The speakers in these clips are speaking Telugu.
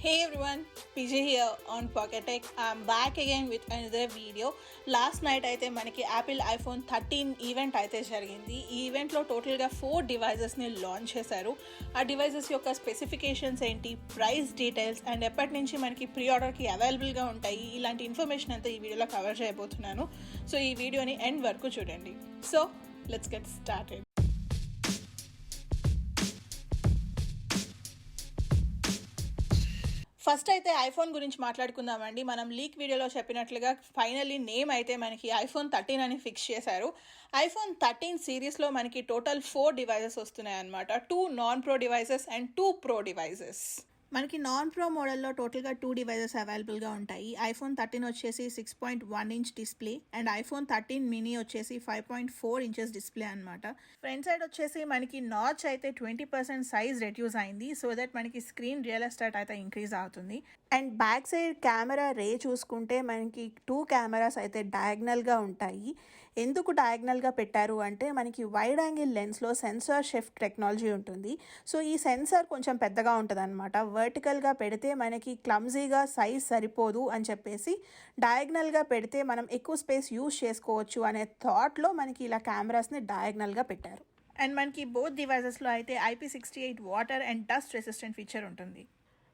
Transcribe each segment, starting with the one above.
Hey everyone, PJ here on Pocket Tech. I'm back again with another video. Last night అయితే మనకి యాపిల్ ఐఫోన్ 13 ఈవెంట్ అయితే జరిగింది. ఈ ఈవెంట్లో టోటల్గా 4 డివైజెస్ని లాంచ్ చేశారు. ఆ డివైజెస్ యొక్క స్పెసిఫికేషన్స్ ఏంటి, ప్రైస్ డీటెయిల్స్ అండ్ ఎప్పటి నుంచి మనకి ప్రీ ఆర్డర్కి అవైలబుల్గా ఉంటాయి, ఇలాంటి ఇన్ఫర్మేషన్ అంతా ఈ వీడియోలో కవర్ చేయబోతున్నాను. సో ఈ వీడియోని ఎండ్ వరకు చూడండి. So let's get started. First అయితే ఐఫోన్ గురించి మాట్లాడుకుందామండి. మనం లీక్ వీడియోలో చెప్పినట్లుగా ఫైనల్లీ నేమ్ అయితే మనకి ఐఫోన్ 13 అని ఫిక్స్ చేశారు. ఐఫోన్ 13 సిరీస్లో మనకి టోటల్ 4 డివైజెస్ వస్తున్నాయి అన్నమాట. 2 non pro devices and 2 pro devices. మనకి నాన్ ప్రో మోడల్లో టోటల్గా 2 డివైజెస్ అవైలబుల్గా ఉంటాయి. ఐఫోన్ 13 వచ్చేసి 6.1 inch display and iPhone 13 mini వచ్చేసి 5.4 ఇంచెస్ డిస్ప్లే అనమాట. ఫ్రంట్ సైడ్ వచ్చేసి మనకి నాచ్ అయితే 20% సైజ్ రెడ్యూస్ అయింది, సో దట్ మనకి స్క్రీన్ రియల్ ఎస్టేట్ అయితే ఇంక్రీజ్ అవుతుంది. అండ్ బ్యాక్ సైడ్ కెమెరా రే చూసుకుంటే మనకి 2 కెమెరాస్ అయితే డయాగ్నల్గా ఉంటాయి. ఎందుకు డయాగ్నల్గా పెట్టారు అంటే మనకి వైడ్ యాంగిల్ లెన్స్లో సెన్సార్ షిఫ్ట్ టెక్నాలజీ ఉంటుంది. సో ఈ సెన్సార్ కొంచెం పెద్దగా ఉంటుంది అనమాట. వర్టికల్గా పెడితే మనకి క్లమ్జీగా సైజ్ సరిపోదు అని చెప్పేసి డయాగ్నల్గా పెడితే మనం ఎక్కువ స్పేస్ యూజ్ చేసుకోవచ్చు అనే థాట్లో మనకి ఇలా కెమెరాస్ని డయాగ్నల్గా పెట్టారు. అండ్ మనకి బోత్ డివైజెస్లో అయితే IP68 water and dust resistant feature ఉంటుంది.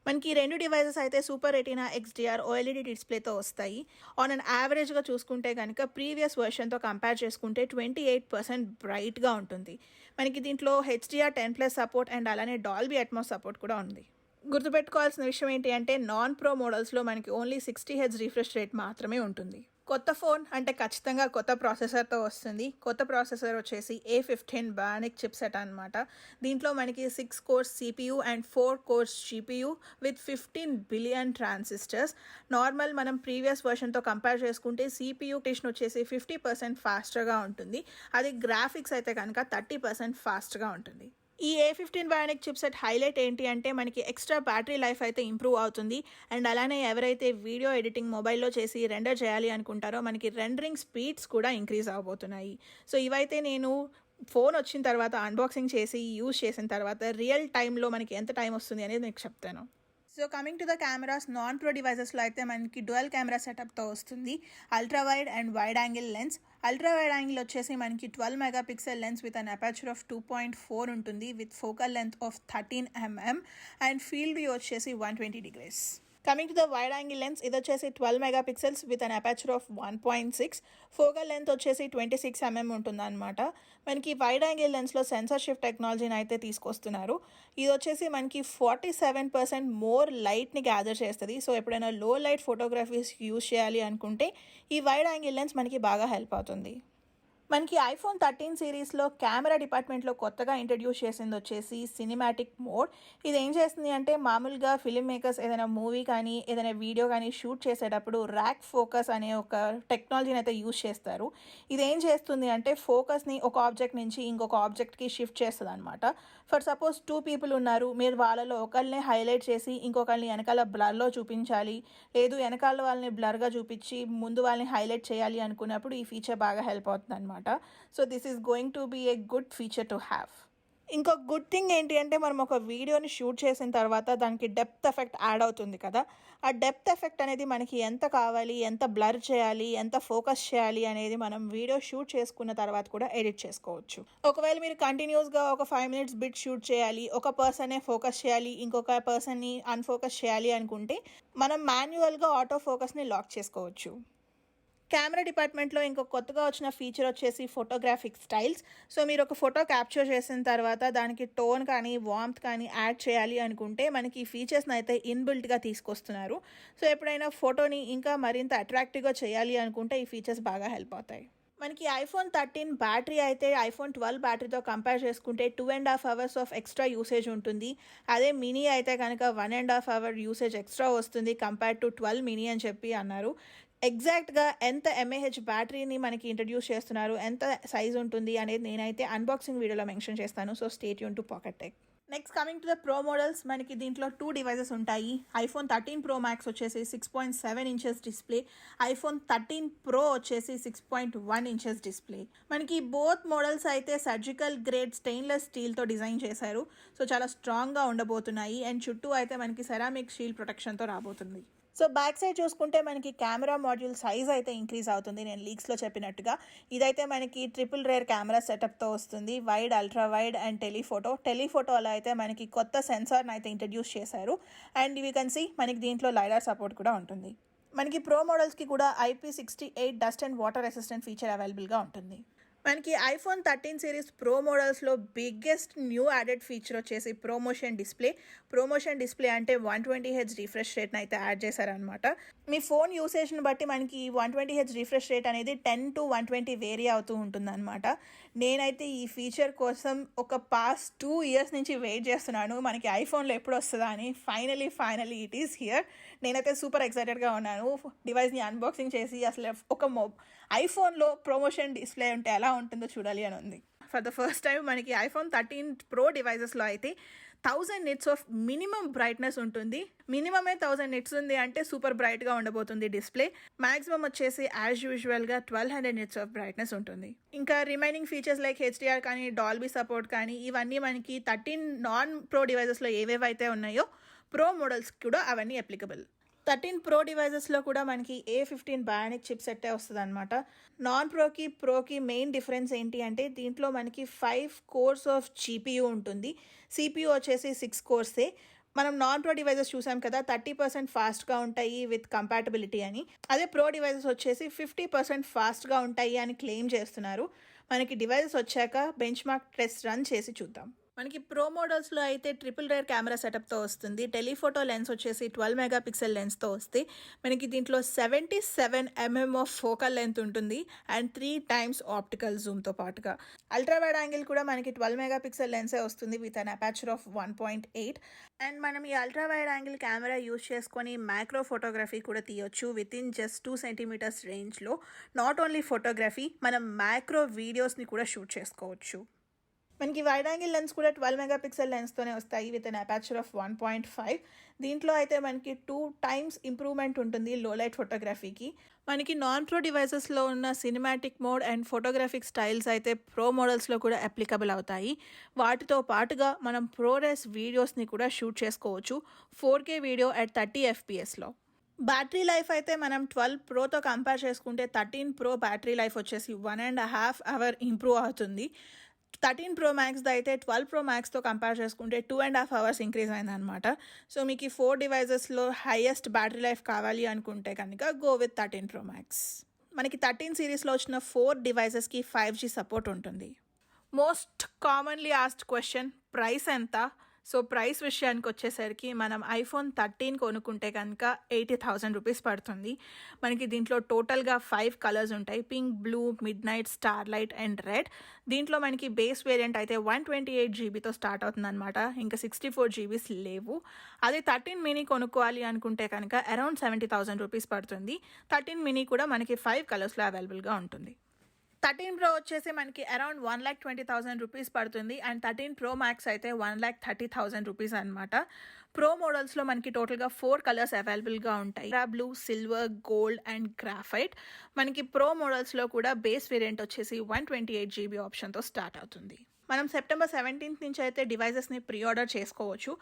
మనకి 2 డివైజెస్ అయితే సూపర్ రెటీనా XDR OLED డిస్ప్లేతో వస్తాయి. ఆన్ అండ్ యావరేజ్గా చూసుకుంటే కనుక ప్రీవియస్ వర్షన్తో కంపేర్ చేసుకుంటే 28% బ్రైట్గా ఉంటుంది. మనకి దీంట్లో HDR10+ సపోర్ట్ అండ్ అలానే డాల్బీ అట్మాస్ సపోర్ట్ కూడా ఉంది. గుర్తుపెట్టుకోవాల్సిన విషయం ఏంటి అంటే నాన్ ప్రో మోడల్స్లో మనకి ఓన్లీ 60Hz రిఫ్రెష్ రేట్ మాత్రమే ఉంటుంది. కొత్త ఫోన్ అంటే ఖచ్చితంగా కొత్త ప్రాసెసర్తో వస్తుంది. కొత్త ప్రాసెసర్ వచ్చేసి A15 Bionic చిప్సెట్ అనమాట. దీంట్లో మనకి 6 course CPU and 4 course GPU with 15 billion transistors. Normal మనం ప్రీవియస్ వర్షన్తో కంపేర్ చేసుకుంటే CPU టెషన్ వచ్చేసి 50% ఫాస్టర్గా ఉంటుంది. అది గ్రాఫిక్స్ అయితే కనుక 30% ఫాస్ట్గా ఉంటుంది. ఈ A15 Bionic చిప్సెట్ హైలైట్ ఏంటి అంటే మనకి ఎక్స్ట్రా బ్యాటరీ లైఫ్ అయితే ఇంప్రూవ్ అవుతుంది. అండ్ అలానే ఎవరైతే వీడియో ఎడిటింగ్ మొబైల్లో చేసి రెండర్ చేయాలి అనుకుంటారో మనకి రెండరింగ్ స్పీడ్స్ కూడా ఇంక్రీజ్ అవబోతున్నాయి. సో ఇవైతే నేను ఫోన్ వచ్చిన తర్వాత అన్బాక్సింగ్ చేసి యూజ్ చేసిన తర్వాత రియల్ టైంలో మనకి ఎంత టైం వస్తుంది అనేది మీకు చెప్తాను. So coming to the cameras, non pro డివైజెస్లో అయితే మనకి డ్యుయల్ కెమెరా సెటప్తో వస్తుంది. Ultra wide and wide angle lens. Ultra wide angle వచ్చేసి మనకి 12 megapixel lens with an aperture of 2.4 ఉంటుంది with focal length of 13 mm and field view వచ్చేసి 120 degrees. Coming to the wide angle lens, ఇది వచ్చేసి 12 megapixels with an aperture of 1.6. Focal length వచ్చేసి 26 mm ఉంటుందన్నమాట. మనకి వైడ్ యాంగిల్ లెన్స్లో సెన్సార్ షిఫ్ట్ టెక్నాలజీని అయితే తీసుకొస్తున్నారు. ఇది వచ్చేసి మనకి 47% మోర్ లైట్ని గ్యాదర్ చేస్తుంది. సో ఎప్పుడైనా లో లైట్ ఫోటోగ్రఫీస్ యూజ్ చేయాలి అనుకుంటే ఈ వైడ్ యాంగిల్ లెన్స్ మనకి బాగా హెల్ప్ అవుతుంది. మనకి ఐఫోన్ 13 సిరీస్లో కెమెరా డిపార్ట్మెంట్లో కొత్తగా ఇంట్రడ్యూస్ చేసింది వచ్చేసి సినిమాటిక్ మోడ్. ఇది ఏం చేస్తుంది అంటే మామూలుగా ఫిల్మ్ మేకర్స్ ఏదైనా మూవీ కానీ ఏదైనా వీడియో కానీ షూట్ చేసేటప్పుడు ర్యాక్ ఫోకస్ అనే ఒక టెక్నాలజీని అయితే యూజ్ చేస్తారు. ఇది ఏం చేస్తుంది అంటే ఫోకస్ని ఒక ఆబ్జెక్ట్ నుంచి ఇంకొక ఆబ్జెక్ట్కి షిఫ్ట్ చేస్తుంది అనమాట. ఫర్ సపోజ్ 2 people ఉన్నారు, మీరు వాళ్ళలో ఒకరిని హైలైట్ చేసి ఇంకొకరిని వెనకాల బ్లర్లో చూపించాలి, లేదు వెనకాల వాళ్ళని బ్లర్గా చూపించి ముందు వాళ్ళని హైలైట్ చేయాలి అనుకున్నప్పుడు ఈ ఫీచర్ బాగా హెల్ప్ అవుతుంది అనమాట. So this is going to be a good feature to have. ఇంకొక గుడ్ థింగ్ ఏంటి అంటే మనం ఒక వీడియోని షూట్ చేసిన తర్వాత దానికి డెప్త్ ఎఫెక్ట్ యాడ్ అవుతుంది కదా. ఆ డెప్త్ ఎఫెక్ట్ అనేది మనకి ఎంత కావాలి, ఎంత బ్లర్ చేయాలి, ఎంత ఫోకస్ చేయాలి అనేది మనం వీడియో షూట్ చేసుకున్న తర్వాత కూడా ఎడిట్ చేసుకోవచ్చు. ఒకవేళ మీరు కంటిన్యూస్గా ఒక 5 minutes బిట్ షూట్ చేయాలి, ఒక పర్సనే ఫోకస్ చేయాలి, ఇంకొక పర్సన్ని అన్ఫోకస్ చేయాలి అనుకుంటే మనం మాన్యువల్గా ఆటో ఫోకస్ని లాక్ చేసుకోవచ్చు. కెమెరా డిపార్ట్మెంట్లో ఇంకొక కొత్తగా వచ్చిన ఫీచర్ వచ్చేసి ఫోటోగ్రాఫిక్ స్టైల్స్. సో మీరు ఒక ఫోటో క్యాప్చర్ చేసిన తర్వాత దానికి టోన్ కానీ వార్మ్త్ కానీ యాడ్ చేయాలి అనుకుంటే మనకి ఈ ఫీచర్స్ని అయితే ఇన్బిల్ట్గా తీసుకొస్తున్నారు. సో ఎప్పుడైనా ఫోటోని ఇంకా మరింత అట్రాక్టివ్గా చేయాలి అనుకుంటే ఈ ఫీచర్స్ బాగా హెల్ప్ అవుతాయి. మనకి ఐఫోన్ 13 బ్యాటరీ అయితే ఐఫోన్ 12 బ్యాటరీతో కంపేర్ చేసుకుంటే 2.5 hours ఆఫ్ ఎక్స్ట్రా యూసేజ్ ఉంటుంది. అదే మినీ అయితే కనుక 1.5 hour యూసేజ్ ఎక్స్ట్రా వస్తుంది కంపేర్ టు 12 మినీ అని చెప్పి అన్నారు. ఎగ్జాక్ట్గా ఎంత mAh బ్యాటరీని మనకి ఇంట్రడ్యూస్ చేస్తున్నారు, ఎంత సైజ్ ఉంటుంది అనేది నేనైతే అన్బాక్సింగ్ వీడియోలో మెన్షన్ చేస్తాను. So stay tune to Pocket tech. Next coming to the pro models, మనకి దీంట్లో 2 డివైజెస్ ఉంటాయి. ఐఫోన్ 13 ప్రో మ్యాక్స్ వచ్చేసి 6.7 ఇంచెస్ డిస్ప్లే, ఐఫోన్ 13 ప్రో వచ్చేసి 6.1 ఇంచెస్ డిస్ప్లే. మనకి బోత్ మోడల్స్ అయితే సర్జికల్ గ్రేడ్ స్టెయిన్లెస్ స్టీల్తో డిజైన్ చేశారు. సో చాలా స్ట్రాంగ్గా ఉండబోతున్నాయి. అండ్ చుట్టూ అయితే మనకి సెరామిక్ షీల్డ్ ప్రొటెక్షన్తో రాబోతుంది. సో బ్యాక్ సైడ్ చూసుకుంటే మనకి కెమెరా మాడ్యూల్ సైజ్ అయితే ఇంక్రీజ్ అవుతుంది, నేను లీక్స్లో చెప్పినట్టుగా. ఇదైతే మనకి ట్రిపుల్ రేర్ కెమెరా సెటప్తో వస్తుంది, వైడ్, అల్ట్రా వైడ్ అండ్ టెలిఫోటోలో అయితే మనకి కొత్త సెన్సార్ని అయితే ఇంట్రడ్యూస్ చేశారు. అండ్ యూ కెన్ సీ మనకి దీంట్లో లైడార్ సపోర్ట్ కూడా ఉంటుంది. మనకి ప్రో మోడల్స్కి కూడా IP68 dust and water resistant feature అవైలబుల్గా ఉంటుంది. మనకి ఐఫోన్ 13 సిరీస్ ప్రో మోడల్స్లో బిగ్గెస్ట్ న్యూ యాడెడ్ ఫీచర్ వచ్చేసి ప్రోమోషన్ డిస్ప్లే అంటే 120Hz రిఫ్రెష్ రేట్ని అయితే యాడ్ చేశారనమాట. మీ ఫోన్ యూసేజ్ని బట్టి మనకి 120Hz రిఫ్రెష్ రేట్ అనేది 10 to 120 వేరీ అవుతూ ఉంటుందన్నమాట. నేనైతే ఈ ఫీచర్ కోసం ఒక పాస్ట్ 2 years నుంచి వెయిట్ చేస్తున్నాను, మనకి ఐఫోన్లో ఎప్పుడు వస్తుందా అని. Finally it is here. నేనైతే సూపర్ ఎక్సైటెడ్గా ఉన్నాను డివైస్ని అన్బాక్సింగ్ చేసి అసలు ఒక ఐఫోన్లో ప్రోమోషన్ డిస్ప్లే ఉంటే ఎలా ఉంటుందో చూడాలి అని ఉంది. ఫర్ ద ఫస్ట్ టైం మనకి ఐఫోన్ 13 ప్రో డివైజెస్లో అయితే 1000 nits ఆఫ్ మినిమం బ్రైట్నెస్ ఉంటుంది. మినిమమే 1000 nits ఉంది అంటే సూపర్ బ్రైట్గా ఉండబోతుంది డిస్ప్లే. మ్యాక్సిమం వచ్చేసి యాజ్ యూజువల్గా 1200 nits ఆఫ్ బ్రైట్నెస్ ఉంటుంది. ఇంకా రిమైనింగ్ ఫీచర్స్ లైక్ HDR కానీ, డాల్బీ సపోర్ట్ కానీ, ఇవన్నీ మనకి 13 నాన్ ప్రో డివైజెస్లో ఏవేవైతే ఉన్నాయో ప్రో మోడల్స్ కూడా అవన్నీ అప్లికబుల్. 13 ప్రో డివైజెస్లో కూడా మనకి A15 బయానిక్ చిప్ సెట్టే వస్తుంది అనమాట. నాన్ ప్రోకి మెయిన్ డిఫరెన్స్ ఏంటి అంటే దీంట్లో మనకి 5 cores ఆఫ్ GPU ఉంటుంది, CPU వచ్చేసి 6 cores. మనం నాన్ ప్రో డివైజెస్ చూసాం కదా, 30% ఫాస్ట్గా ఉంటాయి విత్ కంపాటబిలిటీ అని. అదే ప్రో డివైజెస్ వచ్చేసి 50% ఫాస్ట్గా ఉంటాయి అని క్లెయిమ్ చేస్తున్నారు. మనకి డివైజెస్ వచ్చాక బెంచ్ మార్క్ టెస్ట్ రన్ చేసి చూద్దాం. మనకి ప్రో మోడల్స్లో అయితే ట్రిపుల్ రేర్ కెమెరా సెటప్తో వస్తుంది. టెలిఫోటో లెన్స్ వచ్చేసి 12 మెగాపిక్సెల్ లెన్స్తో వస్తే మనకి దీంట్లో 77 mm ఆఫ్ ఫోకల్ లెంత్ ఉంటుంది అండ్ 3 times ఆప్టికల్ జూమ్తో పాటుగా. అల్ట్రా వైడ్ యాంగిల్ కూడా మనకి 12 మెగాపిక్సెల్ లెన్సే వస్తుంది with an aperture of 1.8. And మనం ఈ ultra wide angle camera use చేసుకొని మ్యాక్రో ఫోటోగ్రఫీ కూడా తీయొచ్చు విత్ ఇన్ జస్ట్ 2 centimeters రేంజ్లో. నాట్ ఓన్లీ ఫోటోగ్రఫీ, మనం మ్యాక్రో వీడియోస్ని కూడా షూట్ చేసుకోవచ్చు. మనకి వైడ్ యాంగిల్ లెన్స్ కూడా 12 మెగాపిక్సెల్ లెన్స్తోనే వస్తాయి విత్ అన్ అపాచర్ ఆఫ్ 1.5. దీంట్లో అయితే మనకి 2 times ఇంప్రూవ్మెంట్ ఉంటుంది లో లైట్ ఫోటోగ్రఫీకి. మనకి నాన్ ప్రో డివైజెస్లో ఉన్న cinematic mode and photographic styles అయితే ప్రో మోడల్స్లో కూడా అప్లికబుల్ అవుతాయి. వాటితో పాటుగా మనం ప్రోరెస్ వీడియోస్ని కూడా షూట్ చేసుకోవచ్చు 4K video at 30 fps. Battery life అయితే మనం 12 ప్రోతో కంపేర్ చేసుకుంటే 13 ప్రో బ్యాటరీ లైఫ్ వచ్చేసి 1.5 hour ఇంప్రూవ్ అవుతుంది. 13 ప్రో మ్యాక్స్ది అయితే 12 ప్రో మ్యాక్స్తో కంపేర్ చేసుకుంటే 2.5 hours ఇంక్రీజ్ అయిందనమాట. సో మీకు 4 డివైజెస్లో హైయెస్ట్ బ్యాటరీ లైఫ్ కావాలి అనుకుంటే కనుక గో విత్ 13 ప్రో మ్యాక్స్. మనకి 13 సిరీస్లో వచ్చిన 4 డివైజెస్కి 5G సపోర్ట్ ఉంటుంది. Most commonly asked question, price ఎంత? సో ప్రైస్ విషయానికి వచ్చేసరికి మనం ఐఫోన్ 13 కొనుక్కుంటే కనుక 80,000 రూపీస్ పడుతుంది. మనకి దీంట్లో టోటల్గా 5 కలర్స్ ఉంటాయి, pink, blue, mid night, star light and red. దీంట్లో మనకి బేస్ వేరియంట్ అయితే 128 GBతో స్టార్ట్ అవుతుంది అనమాట, ఇంకా 64 GB లేవు. అదే 13 మినీ కొనుక్కోవాలి అనుకుంటే కనుక అరౌండ్ 70,000 రూపీస్ పడుతుంది. 13 మినీ కూడా మనకి 5 కలర్స్లో అవైలబుల్గా ఉంటుంది. 13 ప్రో వచ్చేసి మనకి అరౌండ్ 1,20,000 రూపీస్ పడుతుంది అండ్ 13 ప్రో మ్యాక్స్ అయితే 1,30,000 రూపీస్ అనమాట. ప్రో మోడల్స్లో మనకి టోటల్గా 4 కలర్స్ అవైలబుల్గా ఉంటాయి, blue, silver, gold and graphite. మనకి ప్రో మోడల్స్లో కూడా బేస్ వేరియంట్ వచ్చేసి 128 GB ఆప్షన్తో స్టార్ట్ అవుతుంది. మనం September 17th నుంచి అయితే డివైజెస్ని ప్రీ ఆర్డర్ చేసుకోవచ్చు,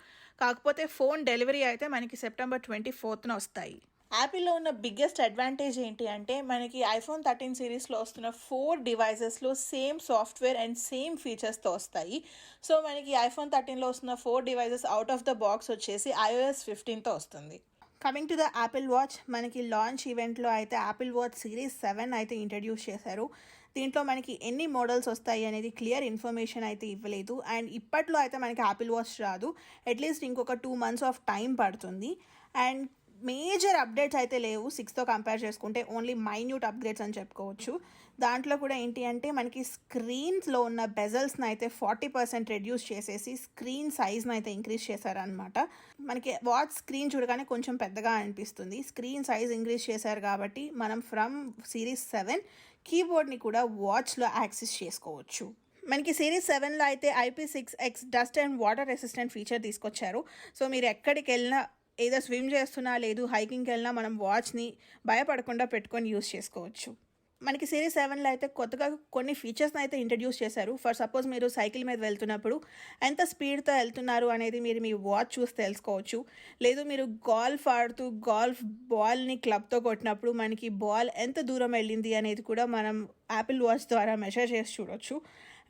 కాకపోతే ఫోన్ డెలివరీ అయితే మనకి September 24th వస్తాయి. యాపిల్లో ఉన్న బిగ్గెస్ట్ అడ్వాంటేజ్ ఏంటి అంటే మనకి ఐఫోన్ 13 సిరీస్లో వస్తున్న 4 డివైజెస్లో సేమ్ సాఫ్ట్వేర్ అండ్ సేమ్ ఫీచర్స్తో వస్తాయి. సో మనకి ఐఫోన్ 13లో వస్తున్న 4 devices out of the box వచ్చేసి iOS 15తో వస్తుంది. Coming to the Apple watch, మనకి లాంచ్ ఈవెంట్లో అయితే యాపిల్ వాచ్ సిరీస్ 7 అయితే ఇంట్రడ్యూస్ చేశారు. దీంట్లో మనకి ఎన్ని మోడల్స్ వస్తాయి అనేది క్లియర్ ఇన్ఫర్మేషన్ అయితే ఇవ్వలేదు అండ్ ఇప్పట్లో అయితే మనకి యాపిల్ వాచ్ రాదు, అట్లీస్ట్ ఇంకొక 2 months ఆఫ్ టైం పడుతుంది. అండ్ మేజర్ అప్డేట్స్ అయితే లేవు 6తో కంపేర్ చేసుకుంటే, ఓన్లీ మైన్యూట్ అప్గ్రేడ్స్ అని చెప్పుకోవచ్చు. దాంట్లో కూడా ఏంటి అంటే మనకి స్క్రీన్స్లో ఉన్న బెజల్స్ని అయితే 40% రెడ్యూస్ చేసేసి స్క్రీన్ సైజ్ని అయితే ఇంక్రీజ్ చేశారనమాట. మనకి వాచ్ స్క్రీన్ చూడగానే కొంచెం పెద్దగా అనిపిస్తుంది, స్క్రీన్ సైజ్ ఇంక్రీజ్ చేశారు కాబట్టి మనం ఫ్రమ్ సిరీస్ 7 కీబోర్డ్ని కూడా వాచ్లో యాక్సెస్ చేసుకోవచ్చు. మనకి సిరీస్ 7లో అయితే IP6X dust and water resistant feature తీసుకొచ్చారు. సో మీరు ఎక్కడికి వెళ్ళినా ఏదో స్విమ్ చేస్తున్నా లేదు హైకింగ్కి వెళ్ళినా మనం వాచ్ని భయపడకుండా పెట్టుకొని యూస్ చేసుకోవచ్చు. మనకి సిరీస్ 7లో అయితే కొత్తగా కొన్ని ఫీచర్స్ని అయితే ఇంట్రడ్యూస్ చేశారు. ఫర్ సపోజ్ మీరు సైకిల్ మీద వెళ్తున్నప్పుడు ఎంత స్పీడ్తో వెళ్తున్నారు అనేది మీరు మీ వాచ్ చూసి తెలుసుకోవచ్చు. లేదు మీరు గోల్ఫ్ ఆడుతూ గోల్ఫ్ బాల్ని క్లబ్తో కొట్టినప్పుడు మనకి బాల్ ఎంత దూరం వెళ్ళింది అనేది కూడా మనం యాపిల్ వాచ్ ద్వారా మెజర్ చేసి చూడొచ్చు.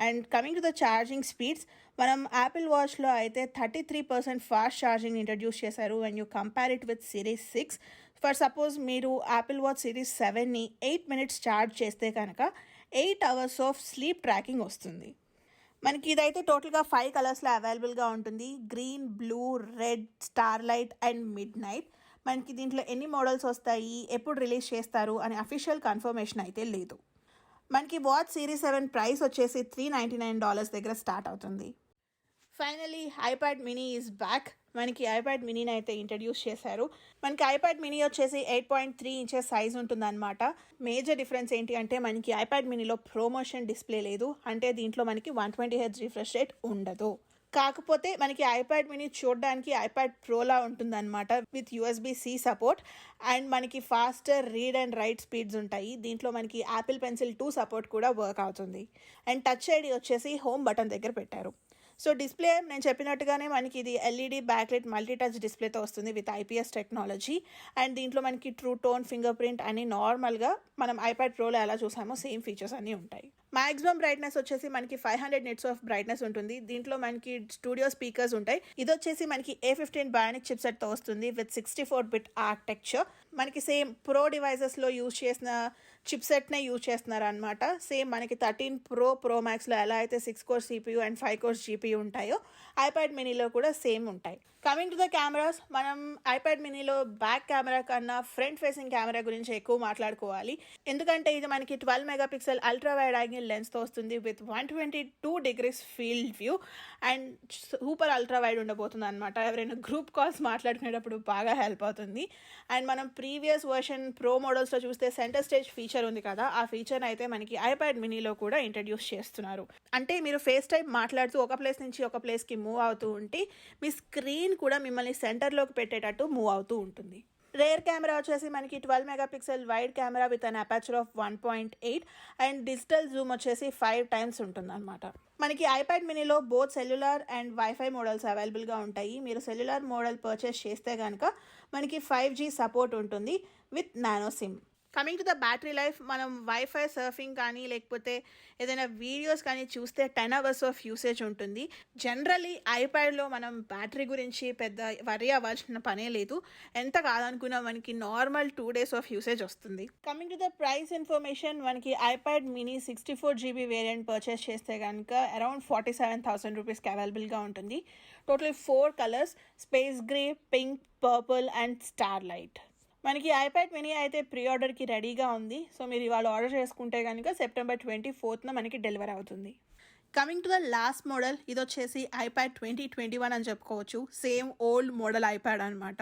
And coming to the charging speeds, మనం యాపిల్ వాచ్లో అయితే 33% ఫాస్ట్ ఛార్జింగ్ ఇంట్రడ్యూస్ చేశారు when you compare it with series 6. For suppose మీరు యాపిల్ వాచ్ సిరీస్ 7ని 8 minutes ఛార్జ్ చేస్తే కనుక 8 hours ఆఫ్ స్లీప్ ట్రాకింగ్ వస్తుంది. మనకి ఇదైతే టోటల్గా 5 కలర్స్లో అవైలబుల్గా ఉంటుంది. Green, blue, red, starlight and mid night. మనకి దీంట్లో ఎన్ని మోడల్స్ వస్తాయి, ఎప్పుడు రిలీజ్ చేస్తారు అనే అఫీషియల్ కన్ఫర్మేషన్ అయితే లేదు. మనకి వాచ్ సిరీస్ 7 ప్రైస్ వచ్చేసి $399 దగ్గర స్టార్ట్ అవుతుంది. Finally iPad mini is back. మనకి ఐప్యాడ్ మినీని అయితే ఇంట్రడ్యూస్ చేశారు. మనకి ఐప్యాడ్ మినీ వచ్చేసి 8.3 inches సైజ్ ఉంటుందన్నమాట. మేజర్ డిఫరెన్స్ ఏంటి అంటే మనకి ఐప్యాడ్ మినీలో ప్రమోషన్ డిస్ప్లే లేదు, అంటే దీంట్లో మనకి 120Hz రిఫ్రెష్ రేట్ ఉండదు. కాకపోతే మనకి ఐప్యాడ్ మినీ చూడడానికి ఐప్యాడ్ ప్రోలా ఉంటుందన్నమాట విత్ USB-C సపోర్ట్. అండ్ మనకి faster read and write speeds ఉంటాయి. దీంట్లో మనకి యాపిల్ పెన్సిల్ 2 సపోర్ట్ కూడా వర్క్ అవుతుంది. అండ్ టచ్ ఐడి వచ్చేసి హోమ్ బటన్ దగ్గర పెట్టారు. సో డిస్ప్లే నేను చెప్పినట్టుగానే మనకి ఇది LED బ్యాక్లైట్ మల్టీ టచ్ డిస్ప్లేతో వస్తుంది విత్ IPS టెక్నాలజీ. అండ్ దీంట్లో మనకి ట్రూ టోన్, ఫింగర్ ప్రింట్ అని నార్మల్గా మనం ఐప్యాడ్ ప్రోలో ఎలా చూసామో సేమ్ ఫీచర్స్ అన్నీ ఉంటాయి. మాక్సిమం బ్రైట్నెస్ వచ్చేసి మనకి 500 nits ఆఫ్ బ్రైట్నెస్ ఉంటుంది. దీంట్లో మనకి స్టూడియో స్పీకర్స్ ఉంటాయి. ఇది వచ్చేసి మనకి A15 బయానిక్ చిప్సెట్తో వస్తుంది విత్ 64-bit ఆర్కిటెక్చర్. మనకి సేమ్ ప్రో డివైజెస్లో యూజ్ చేసిన చిప్సెట్నే యూజ్ చేస్తున్నారు అనమాట. సేమ్ మనకి 13 Pro Maxలో ఎలా అయితే 6 cores CPU and 5 cores GPU ఉంటాయో ఐప్యాడ్ మినీలో కూడా సేమ్ ఉంటాయి. కమింగ్ టు ద కెమెరాస్, మనం ఐప్యాడ్ మినీలో బ్యాక్ కెమెరా కన్నా ఫ్రంట్ ఫేసింగ్ కెమెరా గురించి ఎక్కువ మాట్లాడుకోవాలి. ఎందుకంటే ఇది మనకి 12 MP అల్ట్రా వైడ్ యాంగిల్ లెన్స్తో వస్తుంది with 122 degrees field view and super ultra wide ఉండబోతుంది అనమాట. ఎవరైనా గ్రూప్ కాల్స్ మాట్లాడుకునేటప్పుడు బాగా హెల్ప్ అవుతుంది. అండ్ మనం ప్రీవియస్ వర్షన్ ప్రో మోడల్స్లో చూస్తే సెంటర్ స్టేజ్ ఫీచర్ ఉంది కదా, ఆ ఫీచర్ అయితే మనకి ఐప్యాడ్ మినీలో కూడా ఇంట్రడ్యూస్ చేస్తున్నారు. అంటే మీరు ఫేస్ టైం మాట్లాడుతూ ఒక ప్లేస్ నుంచి ఒక ప్లేస్కి మూవ్ అవుతూ ఉంటే మీ స్క్రీన్ కూడా మిమ్మల్ని సెంటర్లోకి పెట్టేటట్టు మూవ్ అవుతూ ఉంటుంది. రేర్ కెమెరా వచ్చేసి మనకి 12 MP wide camera with an aperture of 1.8 and digital zoom వచ్చేసి 5 times ఉంటుంది అనమాట. మనకి ఐప్యాడ్ మినీలో both cellular and wifi models అవైలబుల్గా ఉంటాయి. మీరు సెల్యులార్ మోడల్ పర్చేస్ చేస్తే కనుక మనకి 5G సపోర్ట్ ఉంటుంది with nano SIM. Coming to the battery life, మనం వైఫై సర్ఫింగ్ కానీ లేకపోతే ఏదైనా వీడియోస్ కానీ చూస్తే 10 hours ఆఫ్ యూసేజ్ ఉంటుంది. జనరల్లీ ఐప్యాడ్లో మనం బ్యాటరీ గురించి పెద్ద వరీ అవ్వాల్సిన పనే లేదు. ఎంత కాదనుకున్నా మనకి నార్మల్ 2 days ఆఫ్ యూసేజ్ వస్తుంది. Coming to the price information, మనకి iPad mini 64GB variant purchase చేస్తే కనుక అరౌండ్ 47,000 రూపీస్కి అవైలబుల్గా ఉంటుంది. Total 4 colours, space grey, pink, purple and starlight. మనకి ఐప్యాడ్ మినీ అయితే ప్రీ ఆర్డర్కి రెడీగా ఉంది. సో మీరు ఇవాళ ఆర్డర్ చేసుకుంటే కనుక September 24th మనకి డెలివరీ అవుతుంది. Coming to the last model, ఇది వచ్చేసి ఐప్యాడ్ 2021 అని చెప్పుకోవచ్చు. సేమ్ ఓల్డ్ మోడల్ ఐప్యాడ్ అనమాట.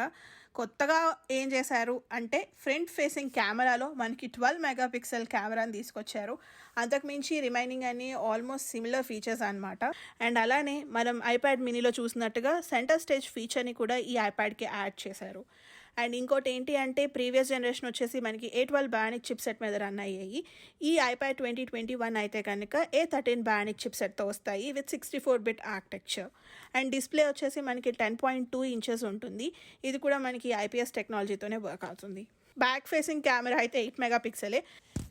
కొత్తగా ఏం చేశారు అంటే ఫ్రంట్ ఫేసింగ్ కెమెరాలో మనకి 12 MP కెమెరాని తీసుకొచ్చారు. అంతకుమించి రిమైనింగ్ అన్ని ఆల్మోస్ట్ సిమిలర్ ఫీచర్స్ అనమాట. అండ్ అలానే మనం ఐప్యాడ్ మినీలో చూసినట్టుగా సెంటర్ స్టేజ్ ఫీచర్ని కూడా ఈ ఐప్యాడ్కి యాడ్ చేశారు. అండ్ ఇంకోటి ఏంటి అంటే ప్రీవియస్ జనరేషన్ వచ్చేసి మనకి A12 బయానిక్ చిప్సెట్ మీద రన్ అయ్యాయి. ఈ ఐప్యాడ్ 2021 అయితే కనుక A13 బయానిక్ చిప్సెట్తో వస్తాయి with 64-bit architecture. And display వచ్చేసి మనకి 10.2 inches ఉంటుంది. ఇది కూడా మనకి IPS టెక్నాలజీతోనే వర్క్ అవుతుంది. బ్యాక్ ఫేసింగ్ కెమెరా అయితే 8 MP.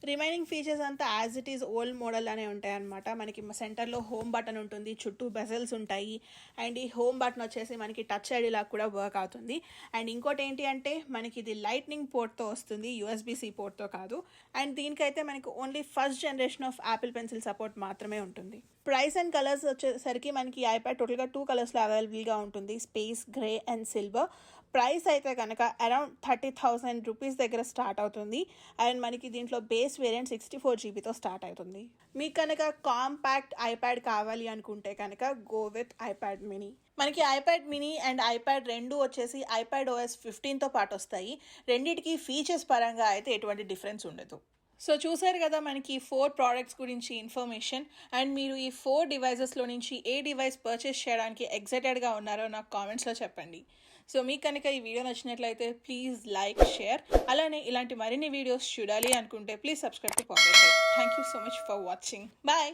రిమైనింగ్ ఫీచర్స్ అంతా as it is old model అనే ఉంటాయి అనమాట. మనకి సెంటర్లో హోమ్ బటన్ ఉంటుంది, చుట్టూ బెజల్స్ ఉంటాయి. అండ్ ఈ హోమ్ బటన్ వచ్చేసి మనకి టచ్ ఐడి లాగా కూడా వర్క్ అవుతుంది. అండ్ ఇంకోటి ఏంటి అంటే మనకి ఇది లైట్నింగ్ పోర్ట్తో వస్తుంది, USB-C పోర్ట్తో కాదు. అండ్ దీనికైతే మనకి only first generation of Apple pencil support మాత్రమే ఉంటుంది. ప్రైస్ అండ్ కలర్స్ వచ్చేసరికి మనకి ఐప్యాడ్ టోటల్గా 2 కలర్స్లో అవైలబుల్గా ఉంటుంది, space grey and silver. Price అయితే కనుక అరౌండ్ 30,000 రూపీస్ దగ్గర స్టార్ట్ అవుతుంది. అండ్ మనకి దీంట్లో బేస్ వేరియంట్ 64GBతో స్టార్ట్ అవుతుంది. మీకు కనుక కాంపాక్ట్ ఐప్యాడ్ కావాలి అనుకుంటే కనుక గో విత్ ఐప్యాడ్ మినీ. మనకి ఐప్యాడ్ మినీ అండ్ ఐప్యాడ్ రెండు వచ్చేసి iPadOS 15తో పాటు వస్తాయి. రెండింటికి ఫీచర్స్ పరంగా అయితే ఎటువంటి డిఫరెన్స్ ఉండదు. సో చూసారు కదా మనకి 4 ప్రోడక్ట్స్ గురించి ఇన్ఫర్మేషన్. అండ్ మీరు ఈ 4 డివైజెస్లో నుంచి ఏ డివైస్ పర్చేస్ చేయడానికి ఎక్సైటెడ్గా ఉన్నారో నాకు కామెంట్స్లో చెప్పండి. సో మీకు కనుక ఈ వీడియో నచ్చినట్లయితే ప్లీజ్ లైక్, షేర్. అలానే ఇలాంటి మరిన్ని వీడియోస్ చూడాలి అనుకుంటే please subscribe to Pocket Tech. Thank you so much for watching. Bye.